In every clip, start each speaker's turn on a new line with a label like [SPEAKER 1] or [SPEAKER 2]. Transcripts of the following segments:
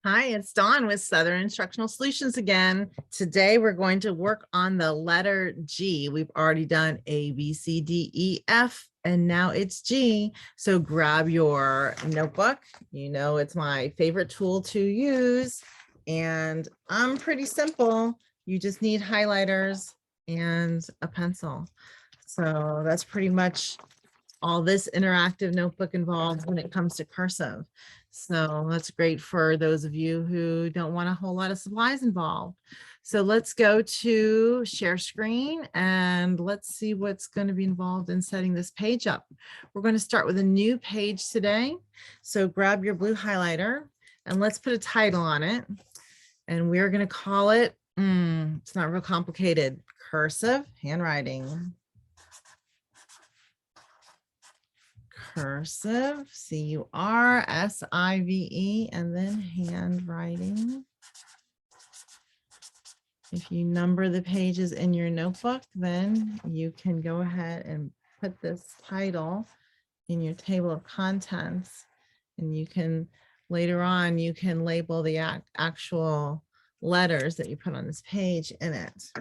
[SPEAKER 1] Hi, it's Dawn with Southern Instructional Solutions again. Today we're going to work on the letter G. We've already done A, B, C, D, E, F, and now it's G. So grab your notebook. You know it's my favorite tool to use. And I'm pretty simple. You just need highlighters and a pencil. So that's pretty much all this interactive notebook involves when it comes to cursive. So that's great for those of you who don't want a whole lot of supplies involved. So let's go to share screen and let's see what's going to be involved in setting this page up. We're going to start with a new page today. So grab your blue highlighter and let's put a title on it. And we're going to call it, it's not real complicated, cursive handwriting. Cursive, C-U-R-S-I-V-E, and then handwriting. If you number the pages in your notebook, then you can go ahead and put this title in your table of contents, and you can later on you can label the actual letters that you put on this page in it.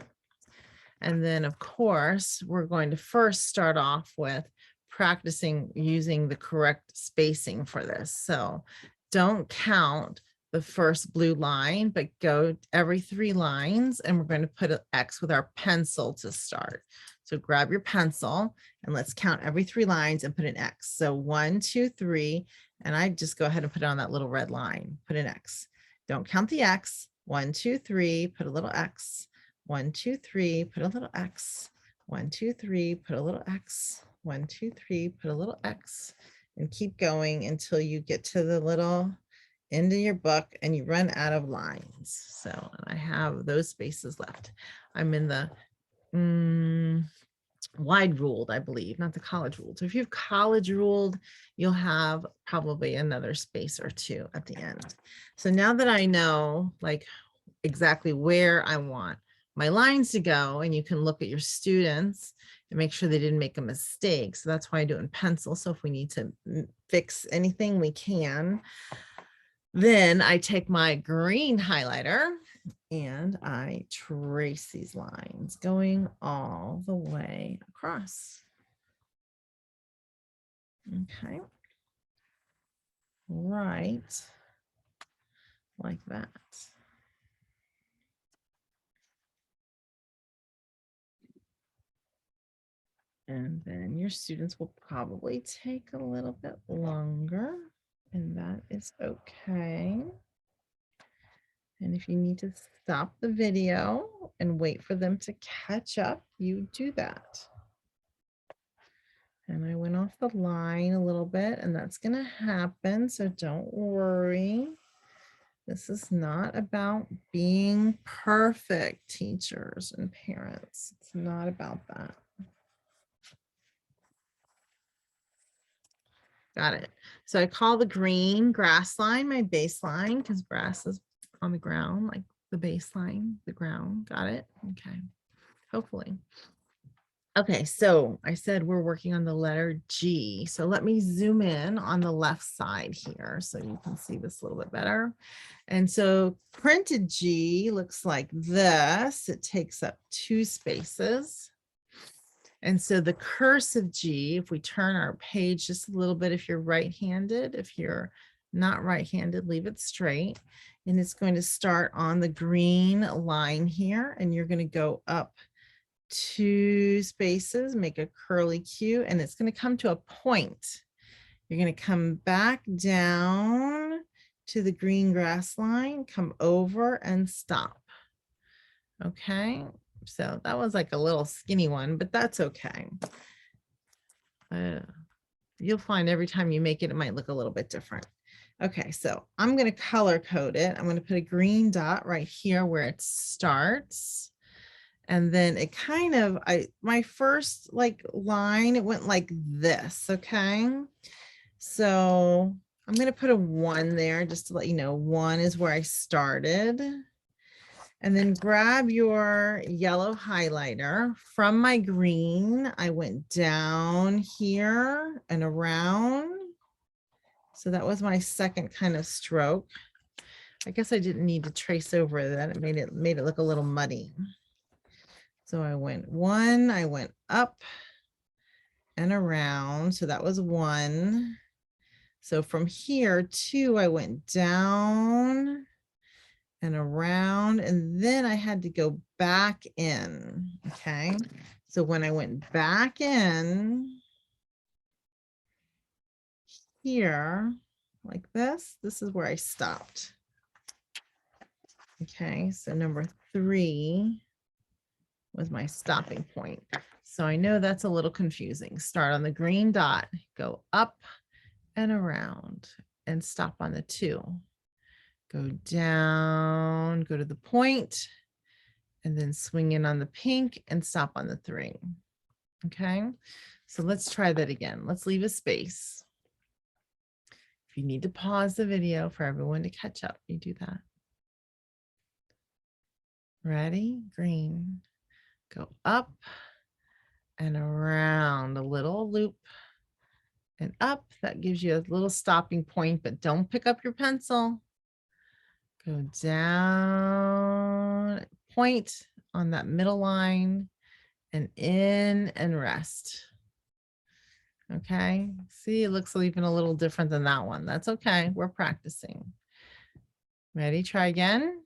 [SPEAKER 1] And then of course we're going to first start off with practicing using the correct spacing for this. So don't count the first blue line, but go every 3 lines, and we're going to put an X with our pencil to start. So grab your pencil and let's count every 3 lines and put an X. So 1, 2, 3, and I just go ahead and put it on that little red line, put an X. Don't count the X. 1, 2, 3, put a little X. 1, 2, 3, put a little X. 1, 2, 3, put a little X. 1, 2, 3, put a little X, and keep going until you get to the little end of your book and you run out of lines. So I have those spaces left. I'm in the wide ruled, I believe, not the college ruled. So if you have college ruled, you'll have probably another space or 2 at the end. So now that I know like exactly where I want my lines to go, and you can look at your students and make sure they didn't make a mistake. So that's why I do it in pencil. So if we need to fix anything, we can. Then I take my green highlighter and I trace these lines going all the way across. Okay. Right. Like that. And then your students will probably take a little bit longer, and that is okay. And if you need to stop the video and wait for them to catch up, you do that. And I went off the line a little bit, and that's going to happen, so don't worry. This is not about being perfect, teachers and parents. It's not about that. Got it. So I call the green grass line my baseline because grass is on the ground, like the baseline, the ground. Got it? Okay. Hopefully. Okay, so I said we're working on the letter G. So let me zoom in on the left side here so you can see this a little bit better. And so printed G looks like this. It takes up 2 spaces. And so the cursive G, if we turn our page just a little bit, if you're right-handed, if you're not right-handed, leave it straight. And it's going to start on the green line here, and you're going to go up 2 spaces, make a curly Q, and it's going to come to a point. You're going to come back down to the green grass line, come over and stop. Okay. So that was like a little skinny one, but that's okay. You'll find every time you make it, it might look a little bit different. Okay, so I'm going to color code it. I'm going to put a green dot right here where it starts. And then it kind of, my first like line, it went like this. Okay. So I'm going to put a 1 there just to let you know 1 is where I started. And then grab your yellow highlighter. From my green, I went down here and around. So that was my second kind of stroke. I guess I didn't need to trace over that. It made it look a little muddy. So I went 1, I went up and around. So that was 1. So from here 2, I went down and around, and then I had to go back in. Okay. So when I went back in here like this is where I stopped. Okay. So number 3 was my stopping point. So I know that's a little confusing. Start on the green dot, go up and around and stop on the 2. Go down, go to the point, and then swing in on the pink and stop on the 3. Okay, so let's try that again. Let's leave a space. If you need to pause the video for everyone to catch up, you do that. Ready? Green. Go up and around, a little loop and up. That gives you a little stopping point, but don't pick up your pencil. Go down, point on that middle line and in and rest. Okay, see, it looks even a little different than that one. That's okay, we're practicing. Ready, try again.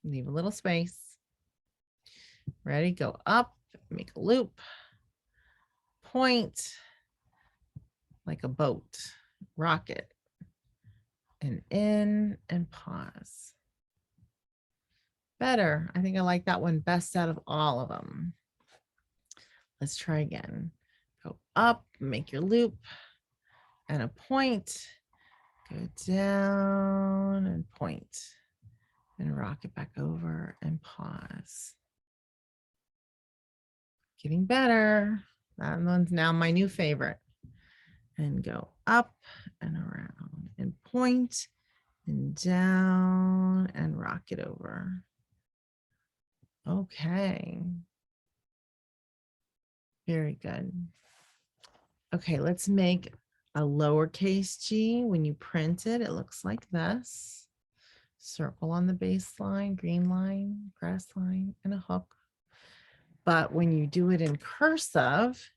[SPEAKER 1] Leave a little space. Ready, go up, make a loop, point like a boat, rocket, and in and pause. Better. I think I like that one best out of all of them. Let's try again. Go up, make your loop, and a point. Go down and point, and rock it back over and pause. Getting better. That one's now my new favorite. And go up and around and point and down and rock it over. Okay. Very good. Okay, let's make a lowercase g. When you print it, it looks like this. Circle on the baseline, green line, grass line, and a hook. But when you do it in cursive,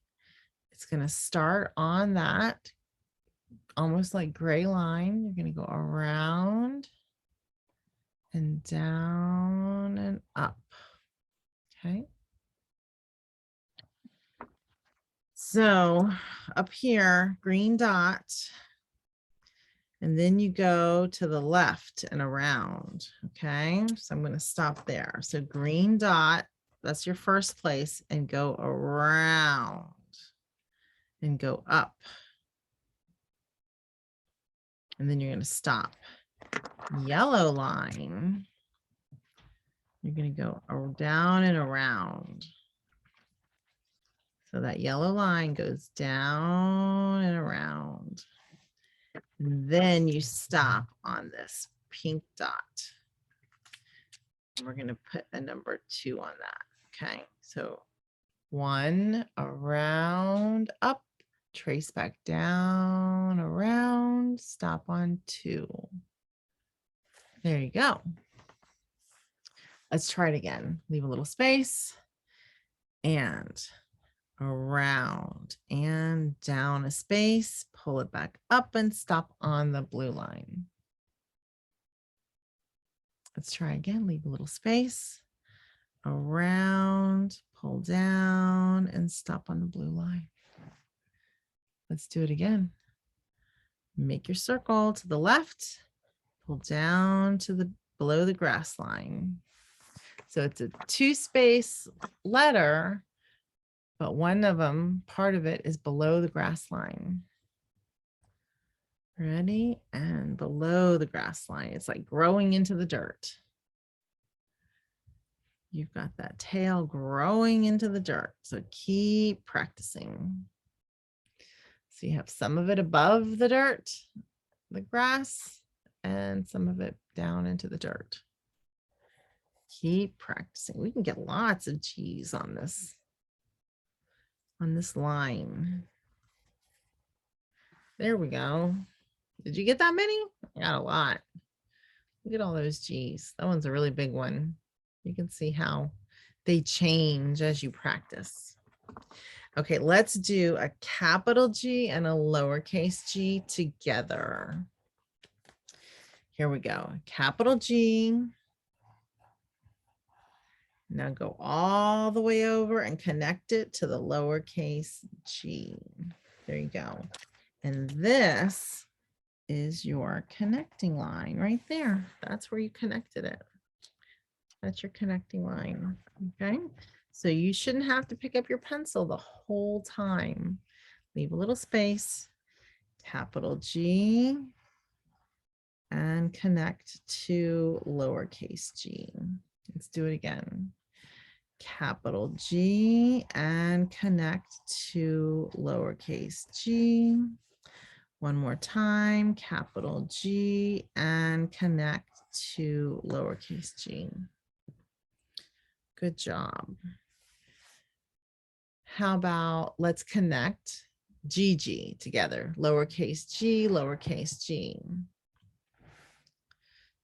[SPEAKER 1] it's going to start on that almost like gray line. You're going to go around and down and up. Okay. So up here, green dot, and then you go to the left and around. Okay. So I'm going to stop there. So green dot, that's your first place, and go around and go up. And then you're going to stop. Yellow line, you're going to go down and around. So that yellow line goes down and around. And then you stop on this pink dot. And we're going to put a number 2 on that. Okay, so 1 around, up, trace back down, around, stop on 2. There you go. Let's try it again. Leave a little space and around and down a space, pull it back up and stop on the blue line. Let's try again. Leave a little space, around, pull down and stop on the blue line. Let's do it again. Make your circle to the left, pull down to the below the grass line. So it's a 2-space letter, but one of them, part of it is below the grass line. Ready? And below the grass line, it's like growing into the dirt. You've got that tail growing into the dirt. So keep practicing. So you have some of it above the dirt, the grass, and some of it down into the dirt. Keep practicing. We can get lots of G's on this line. There we go. Did you get that many? I got a lot. Look at all those G's. That one's a really big one. You can see how they change as you practice. Okay, let's do a capital G and a lowercase g together. Here we go. Capital G. Now go all the way over and connect it to the lowercase g. There you go. And this is your connecting line right there. That's where you connected it. That's your connecting line. Okay. So you shouldn't have to pick up your pencil the whole time. Leave a little space, capital G, and connect to lowercase g. Let's do it again. Capital G and connect to lowercase g. One more time, capital G and connect to lowercase g. Good job. How about let's connect GG together, lowercase g, lowercase g.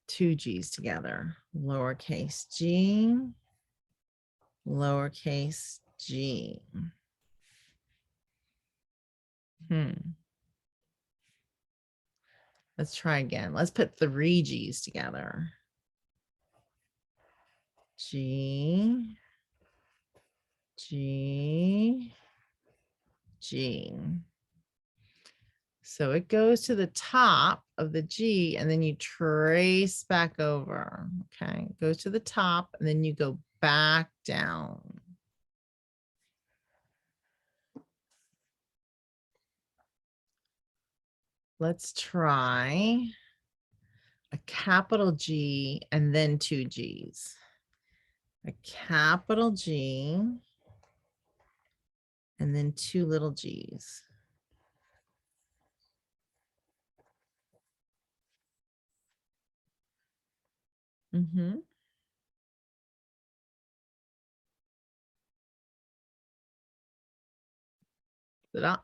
[SPEAKER 1] Two G's together, lowercase g, lowercase g. Let's try again. Let's put three G's together. G, G, G. So it goes to the top of the G and then you trace back over. Okay, it goes to the top and then you go back down. Let's try a capital G and then two G's. A capital G and then two little G's.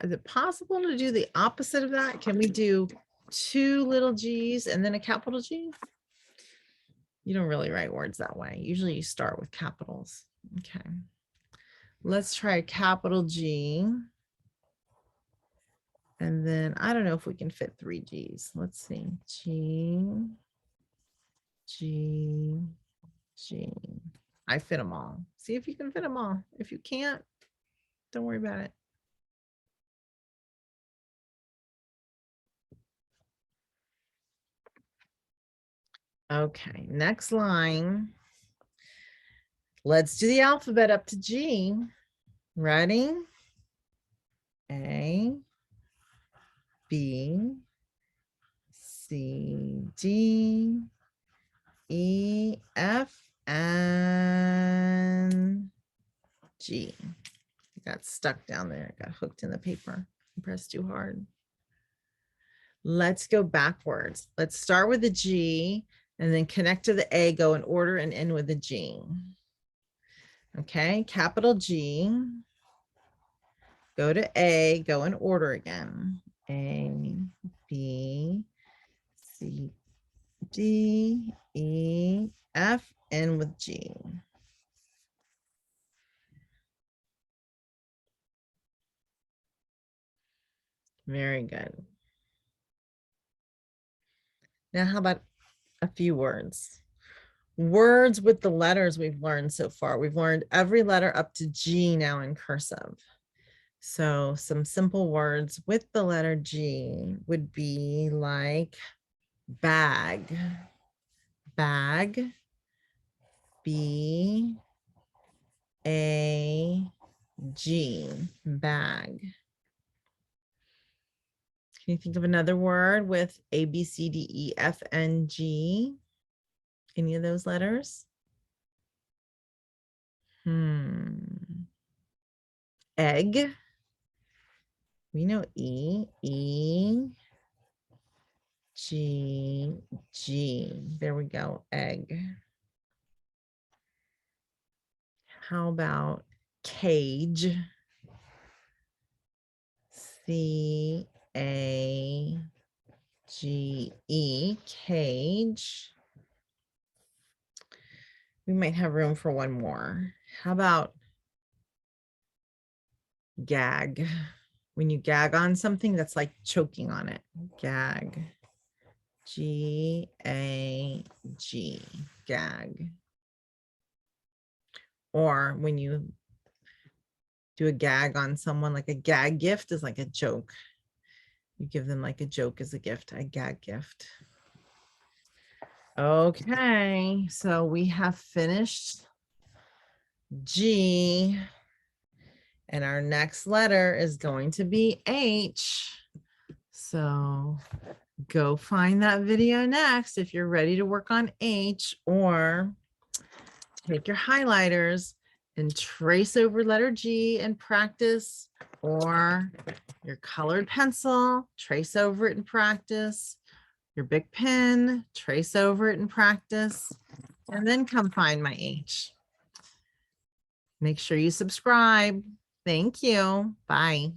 [SPEAKER 1] Is it possible to do the opposite of that? Can we do two little G's and then a capital G? You don't really write words that way. Usually you start with capitals. Okay. Let's try a capital G. And then I don't know if we can fit three G's. Let's see. G, G, G. I fit them all. See if you can fit them all. If you can't, don't worry about it. Okay, next line. Let's do the alphabet up to G. Ready? A, B, C, D, E, F, and G. It got stuck down there. It got hooked in the paper. I pressed too hard. Let's go backwards. Let's start with the G and then connect to the A, go in order and end with the G. Okay, capital G. Go to A, go in order again. A, B, C, D, E, F, and with G. Very good. Now, how about a few words? Words with the letters we've learned so far. We've learned every letter up to G now in cursive. So some simple words with the letter G would be like bag, bag, B, A, G, bag. Can you think of another word with A, B, C, D, E, F, and G? Any of those letters? Egg. We know E, E, G, G. There we go, egg. How about cage? C-A-G-E, cage. We might have room for one more. How about gag? When you gag on something, that's like choking on it. Gag. G-A-G. Gag. Or when you do a gag on someone, like a gag gift is like a joke. You give them like a joke as a gift, a gag gift. Okay, so we have finished G, and our next letter is going to be H. So go find that video next if you're ready to work on H, or take your highlighters and trace over letter G and practice, or your colored pencil, trace over it and practice, your big pen, trace over it and practice, and then come find my H. Make sure you subscribe. Thank you. Bye.